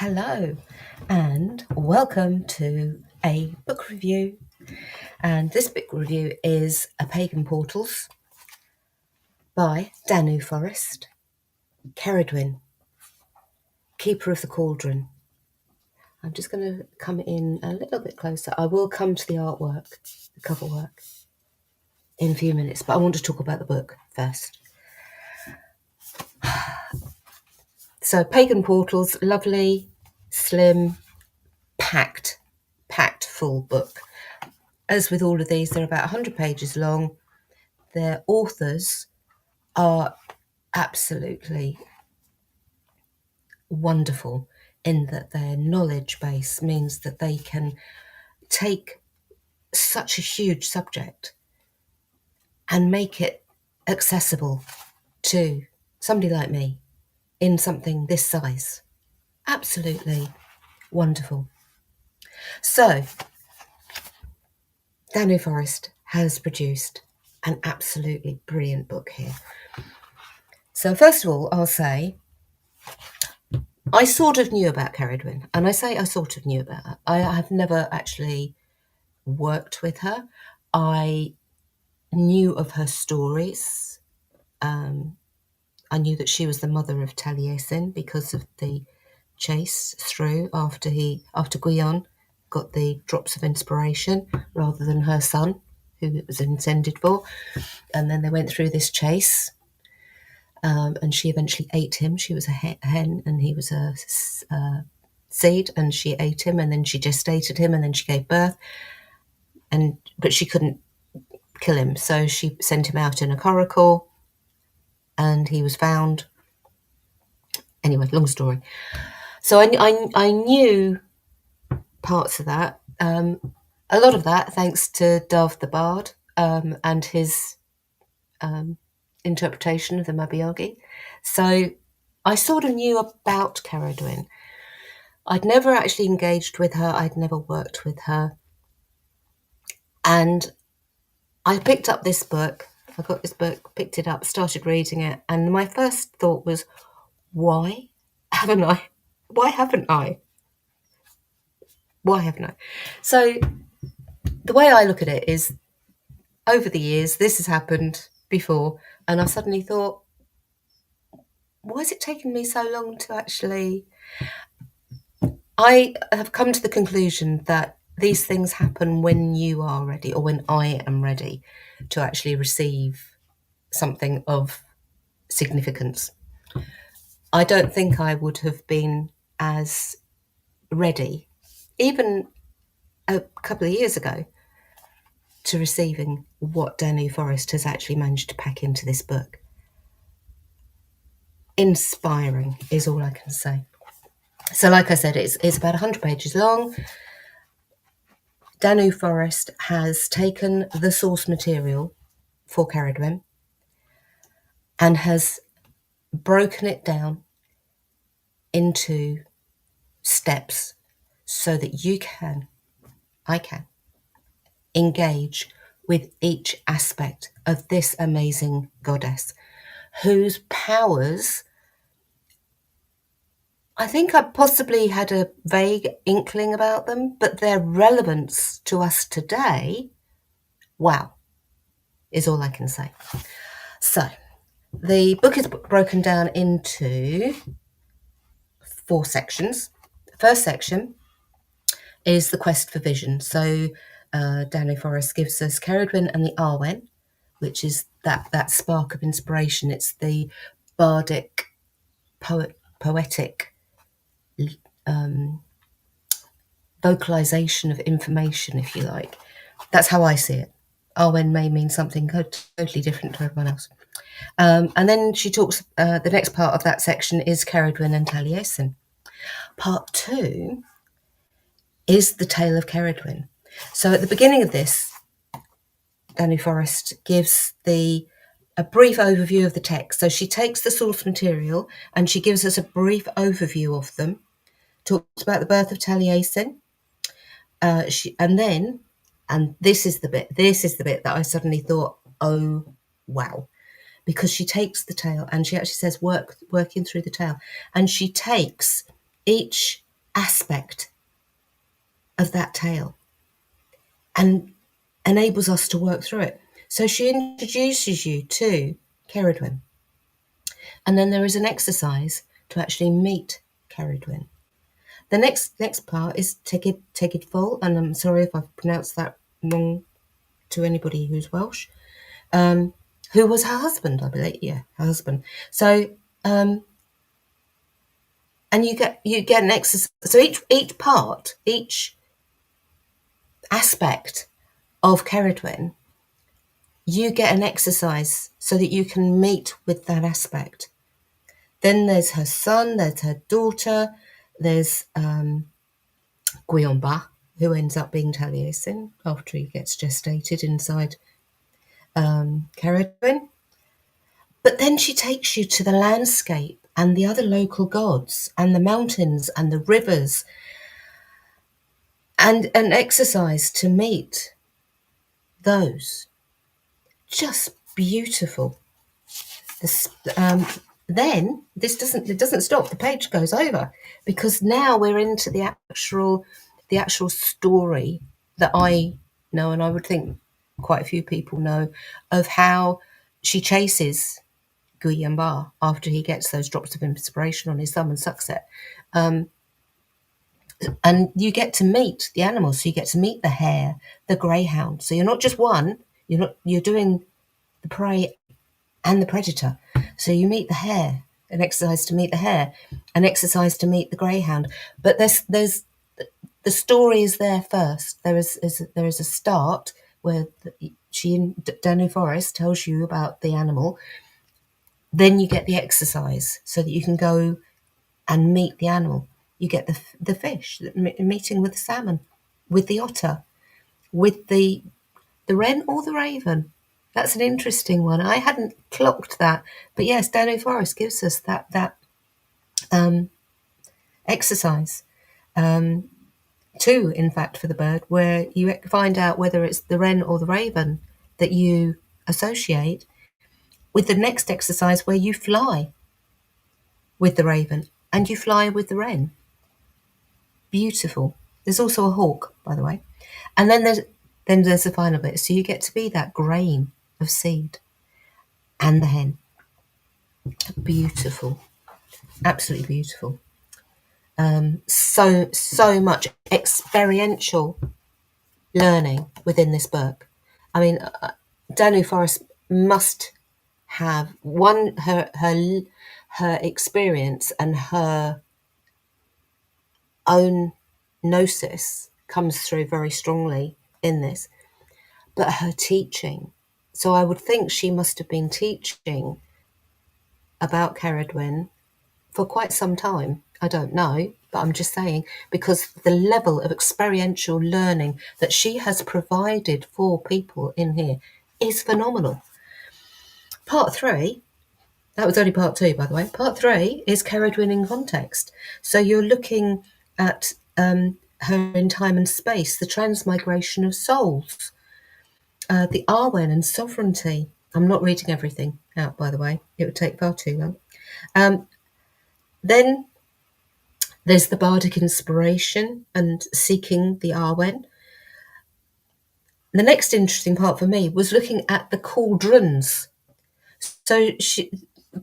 Hello and welcome to a book review. And this book review is A Pagan Portals by Danu Forest, Cerridwen, Keeper of the Cauldron. I'm just going to come in a little bit closer. I will come to the artwork, the cover work, in a few minutes, but I want to talk about the book first. So Pagan Portals, lovely, slim, packed full book. As with all of these, they're about 100 pages long. Their authors are absolutely wonderful in that their knowledge base means that they can take such a huge subject and make it accessible to somebody like me in something this size. Absolutely wonderful. So, Danu Forest has produced an absolutely brilliant book here. So first of all, I'll say I sort of knew about Cerridwen, and I say I sort of knew about her. I have never actually worked with her. I knew of her stories. I knew that she was the mother of Taliesin because of the chase through after Gwion got the drops of inspiration rather than her son, who it was intended for. And then they went through this chase. And she eventually ate him. She was a hen and he was a seed, and she ate him, and then she gestated him, and then she gave birth. But she couldn't kill him, so she sent him out in a coracle, and he was found. Anyway, long story. So I knew parts of that. A lot of that thanks to Dav the Bard and his interpretation of the Mabinogi. So I sort of knew about Cerridwen. I'd never actually engaged with her. I'd never worked with her. And I picked up this book. I got this book, picked it up, started reading it. And my first thought was, why haven't I? Why haven't I? Why haven't I? So the way I look at it is, over the years, this has happened before. And I suddenly thought, why has it taken me so long to actually... I have come to the conclusion that these things happen when you are ready, or when I am ready to actually receive something of significance. I don't think I would have been as ready, even a couple of years ago, to receiving what Danu Forest has actually managed to pack into this book. Inspiring is all I can say. So like I said, it's about 100 pages long. Danu Forest has taken the source material for Cerridwen and has broken it down into steps so that I can, engage with each aspect of this amazing goddess, whose powers I think I possibly had a vague inkling about them, but their relevance to us today, wow, is all I can say. So the book is broken down into 4 sections. The first section is the quest for vision. So Danu Forest gives us Cerridwen and the Arwen, which is that spark of inspiration. It's the bardic, poetic vocalization of information, if you like. That's how I see it. Arwen may mean something totally different to everyone else. And then she talks, the next part of that section is Cerridwen and Taliesin. Part 2 is the tale of Cerridwen. So at the beginning of this, Danu Forest gives a brief overview of the text. So she takes the source material and she gives us a brief overview of them, talks about the birth of Taliesin, and this is the bit that I suddenly thought, oh wow, because she takes the tale and she actually says working through the tale, and she takes each aspect of that tale and enables us to work through it. So she introduces you to Cerridwen. And then there is an exercise to actually meet Cerridwen. The next part is Tegid Full, and I'm sorry if I've pronounced that wrong to anybody who's Welsh, who was her husband, I believe. Yeah, her husband. So, and you get an exercise. So each aspect of Cerridwen, you get an exercise so that you can meet with that aspect. Then there's her son, there's her daughter, there's Gwion, who ends up being Taliesin after he gets gestated inside Cerridwen. But then she takes you to the landscape and the other local gods and the mountains and the rivers and an exercise to meet those. Just beautiful. Then it doesn't stop. The page goes over because now we're into the actual story that I know, and I would think quite a few people know, of how she chases Guyamba after he gets those drops of inspiration on his thumb and sucks it. And you get to meet the animals. So you get to meet the hare, the greyhound. So you're not just one. You're doing the prey and the predator. So you meet the hare, an exercise to meet the hare, an exercise to meet the greyhound. But there's the story is there first. There is a start where she in Danu Forest tells you about the animal. Then you get the exercise so that you can go and meet the animal. You get the fish, meeting with the salmon, with the otter, with the wren or the raven. That's an interesting one. I hadn't clocked that, but yes, Danu Forest gives us that exercise. Two, in fact, for the bird, where you find out whether it's the wren or the raven that you associate with the next exercise where you fly with the raven and you fly with the wren. Beautiful. There's also a hawk, by the way. And then there's the final bit. So you get to be that grain of seed and the hen. Beautiful. Absolutely beautiful. So much experiential learning within this book. I mean, Danu Forest must have her experience and her own gnosis comes through very strongly in this, but her teaching. So I would think she must have been teaching about Cerridwen for quite some time. I don't know, but I'm just saying, because the level of experiential learning that she has provided for people in here is phenomenal. Part 3, that was only part 2, by the way. Part 3 is Cerridwen in context. So you're looking at her in time and space, the transmigration of souls, the Arwen and sovereignty. I'm not reading everything out, by the way. It would take far too long. Then there's the bardic inspiration and seeking the Arwen. The next interesting part for me was looking at the cauldrons. So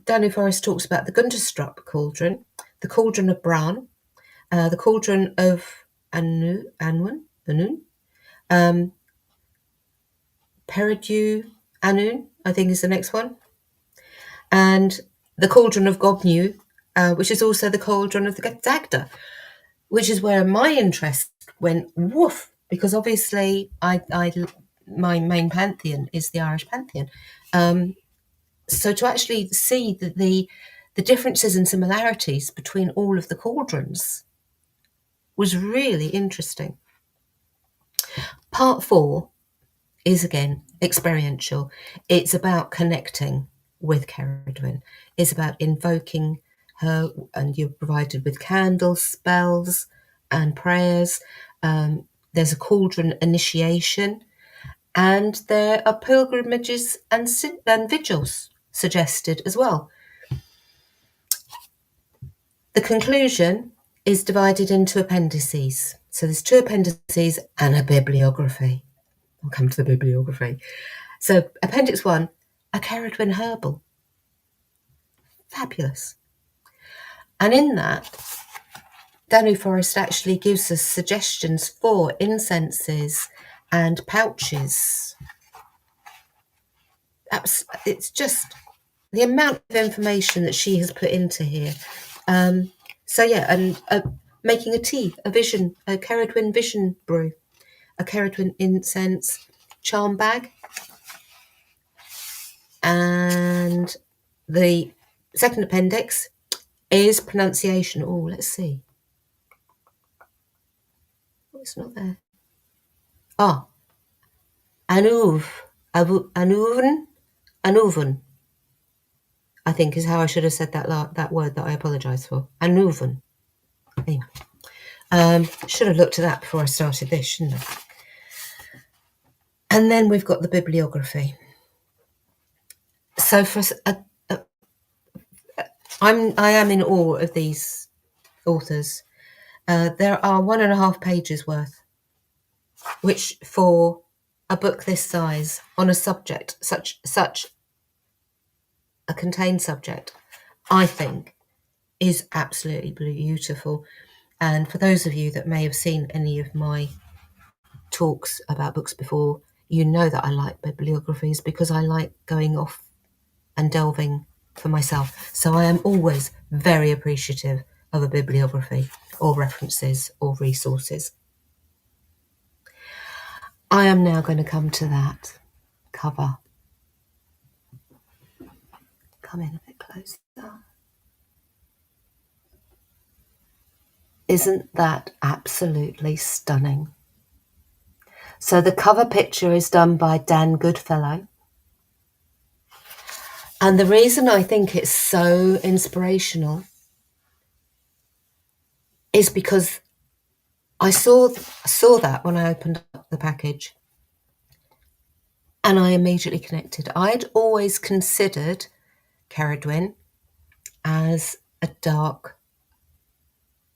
Danu Forest talks about the Gunterstrup cauldron, the cauldron of Bran, the cauldron of Anun, Peridu Anun, I think is the next one, and the cauldron of Gobnu, which is also the cauldron of the Dagda, which is where my interest went woof, because obviously my main pantheon is the Irish pantheon. So to actually see the differences and similarities between all of the cauldrons was really interesting. Part 4 is again experiential. It's about connecting with Cerridwen. It's about invoking her, and you're provided with candles, spells, and prayers. There's a cauldron initiation, and there are pilgrimages and vigils suggested as well. The conclusion is divided into appendices. So there's 2 appendices and a bibliography. I'll come to the bibliography. So Appendix 1, a Cerridwen herbal. Fabulous. And in that, Danu Forest actually gives us suggestions for incenses and pouches. It's just the amount of information that she has put into here. So yeah, and making a tea, a Cerridwen vision brew, a Cerridwen incense charm bag, and the second appendix is pronunciation. Oh, let's see. Oh, it's not there. Ah, Anuven, I think is how I should have said that word that I apologise for. Anuven. Anyway, should have looked at that before I started this, shouldn't I? And then we've got the bibliography. So I am in awe of these authors. There are 1.5 pages worth, which for a book this size on a subject such a contained subject, I think is absolutely beautiful. And for those of you that may have seen any of my talks about books before, you know that I like bibliographies because I like going off and delving for myself. So I am always very appreciative of a bibliography or references or resources. I am now going to come to that cover. Come in a bit closer. Isn't that absolutely stunning? So the cover picture is done by Dan Goodfellow. And the reason I think it's so inspirational is because I saw that when I opened up the package and I immediately connected. I'd always considered Cerridwen as a dark,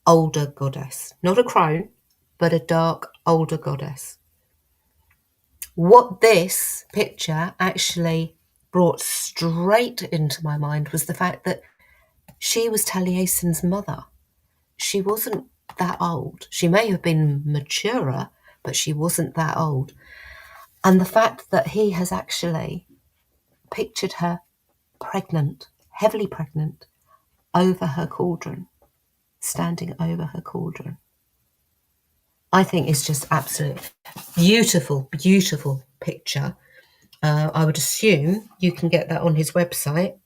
older goddess. Not a crone, but a dark, older goddess. What this picture actually brought straight into my mind was the fact that she was Taliesin's mother. She wasn't that old. She may have been maturer, but she wasn't that old. And the fact that he has actually pictured her pregnant, heavily pregnant, over her cauldron, standing over her cauldron, I think is just absolutely beautiful, beautiful picture. I would assume you can get that on his website,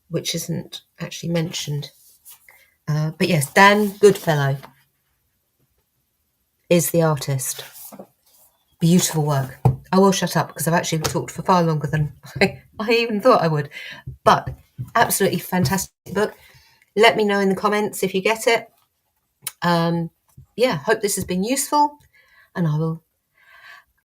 which isn't actually mentioned. But yes, Dan Goodfellow is the artist. Beautiful work. I will shut up because I've actually talked for far longer than I even thought I would. But absolutely fantastic book. Let me know in the comments if you get it. Yeah, hope this has been useful, and I will